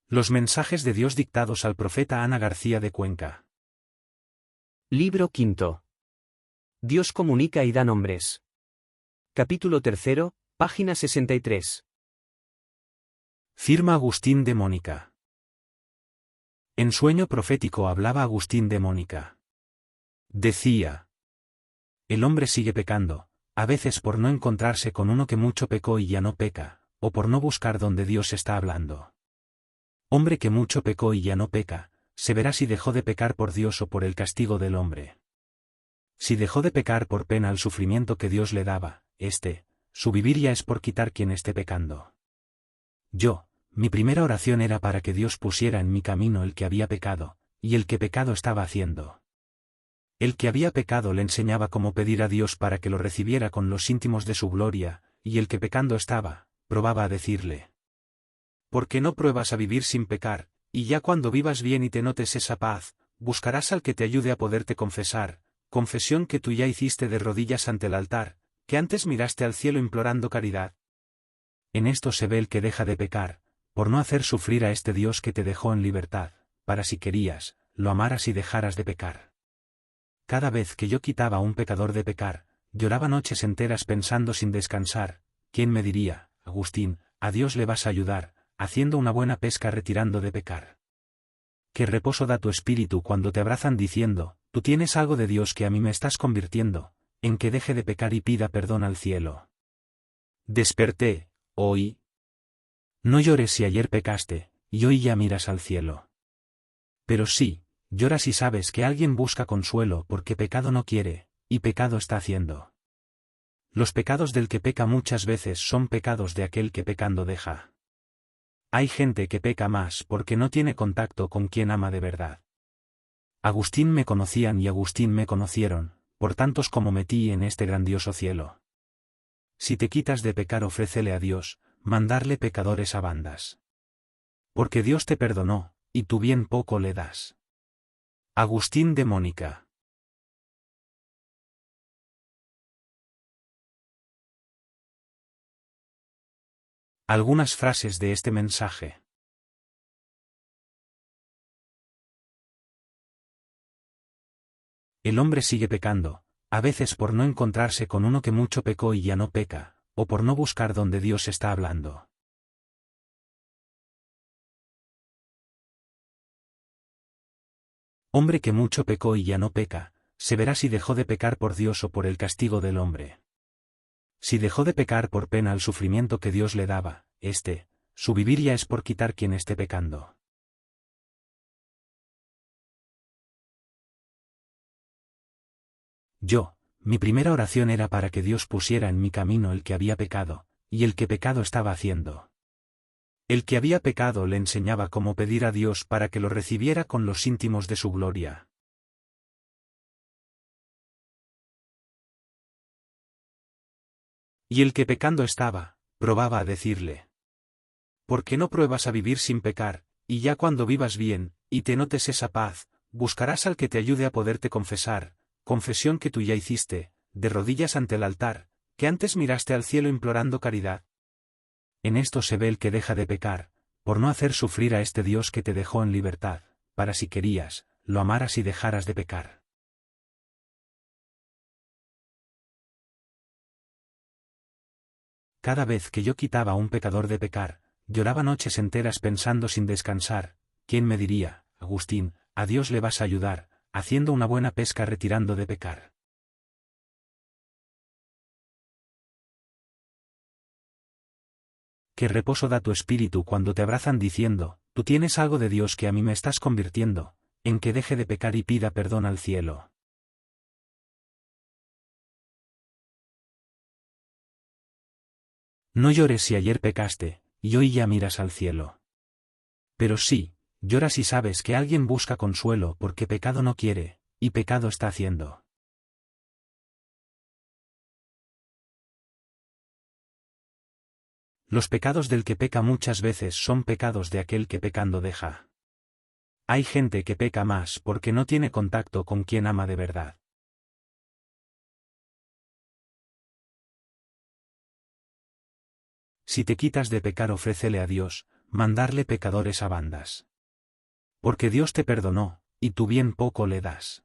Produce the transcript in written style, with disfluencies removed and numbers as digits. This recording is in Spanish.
Los mensajes de Dios dictados al profeta Ana García de Cuenca. Libro quinto. Dios comunica y da nombres. Capítulo 3, página 63. Firma Agustín de Mónica. En sueño profético hablaba Agustín de Mónica. Decía: el hombre sigue pecando, a veces por no encontrarse con uno que mucho pecó y ya no peca, o por no buscar donde Dios está hablando. Hombre que mucho pecó y ya no peca, se verá si dejó de pecar por Dios o por el castigo del hombre. Si dejó de pecar por pena al sufrimiento que Dios le daba, su vivir ya es por quitar quien esté pecando. Mi primera oración era para que Dios pusiera en mi camino el que había pecado, y el que pecado estaba haciendo. El que había pecado le enseñaba cómo pedir a Dios para que lo recibiera con los íntimos de su gloria, y el que pecando estaba, probaba a decirle: ¿por qué no pruebas a vivir sin pecar, y ya cuando vivas bien y te notes esa paz, buscarás al que te ayude a poderte confesar, confesión que tú ya hiciste de rodillas ante el altar, que antes miraste al cielo implorando caridad? En esto se ve el que deja de pecar, por no hacer sufrir a este Dios que te dejó en libertad, para si querías, lo amaras y dejaras de pecar. Cada vez que yo quitaba a un pecador de pecar, lloraba noches enteras pensando sin descansar: ¿quién me diría, Agustín, a Dios le vas a ayudar, haciendo una buena pesca retirando de pecar? ¿Qué reposo da tu espíritu cuando te abrazan diciendo: tú tienes algo de Dios que a mí me estás convirtiendo, en que deje de pecar y pida perdón al cielo? Desperté, hoy. No llores si ayer pecaste, y hoy ya miras al cielo. Pero sí, llora si sabes que alguien busca consuelo porque pecado no quiere, y pecado está haciendo. Los pecados del que peca muchas veces son pecados de aquel que pecando deja. Hay gente que peca más porque no tiene contacto con quien ama de verdad. Agustín me conocían y Agustín me conocieron, por tantos como metí en este grandioso cielo. Si te quitas de pecar, ofrécele a Dios, mandarle pecadores a bandas. Porque Dios te perdonó, y tú bien poco le das. Agustín de Mónica. Algunas frases de este mensaje. El hombre sigue pecando, a veces por no encontrarse con uno que mucho pecó y ya no peca, o por no buscar donde Dios está hablando. Hombre que mucho pecó y ya no peca, se verá si dejó de pecar por Dios o por el castigo del hombre. Si dejó de pecar por pena al sufrimiento que Dios le daba, su vivir ya es por quitar quien esté pecando. Mi primera oración era para que Dios pusiera en mi camino el que había pecado, y el que pecado estaba haciendo. El que había pecado le enseñaba cómo pedir a Dios para que lo recibiera con los íntimos de su gloria. Y el que pecando estaba, probaba a decirle: ¿por qué no pruebas a vivir sin pecar, y ya cuando vivas bien, y te notes esa paz, buscarás al que te ayude a poderte confesar, confesión que tú ya hiciste, de rodillas ante el altar, que antes miraste al cielo implorando caridad? En esto se ve el que deja de pecar, por no hacer sufrir a este Dios que te dejó en libertad, para si querías, lo amaras y dejaras de pecar. Cada vez que yo quitaba a un pecador de pecar, lloraba noches enteras pensando sin descansar: ¿quién me diría, Agustín, a Dios le vas a ayudar, haciendo una buena pesca retirando de pecar? ¿Qué reposo da tu espíritu cuando te abrazan diciendo: tú tienes algo de Dios que a mí me estás convirtiendo, en que deje de pecar y pida perdón al cielo? No llores si ayer pecaste, y hoy ya miras al cielo. Pero sí, llora si sabes que alguien busca consuelo porque pecado no quiere, y pecado está haciendo. Los pecados del que peca muchas veces son pecados de aquel que pecando deja. Hay gente que peca más porque no tiene contacto con quien ama de verdad. Si te quitas de pecar, ofrécele a Dios, mandarle pecadores a bandas. Porque Dios te perdonó, y tú bien poco le das.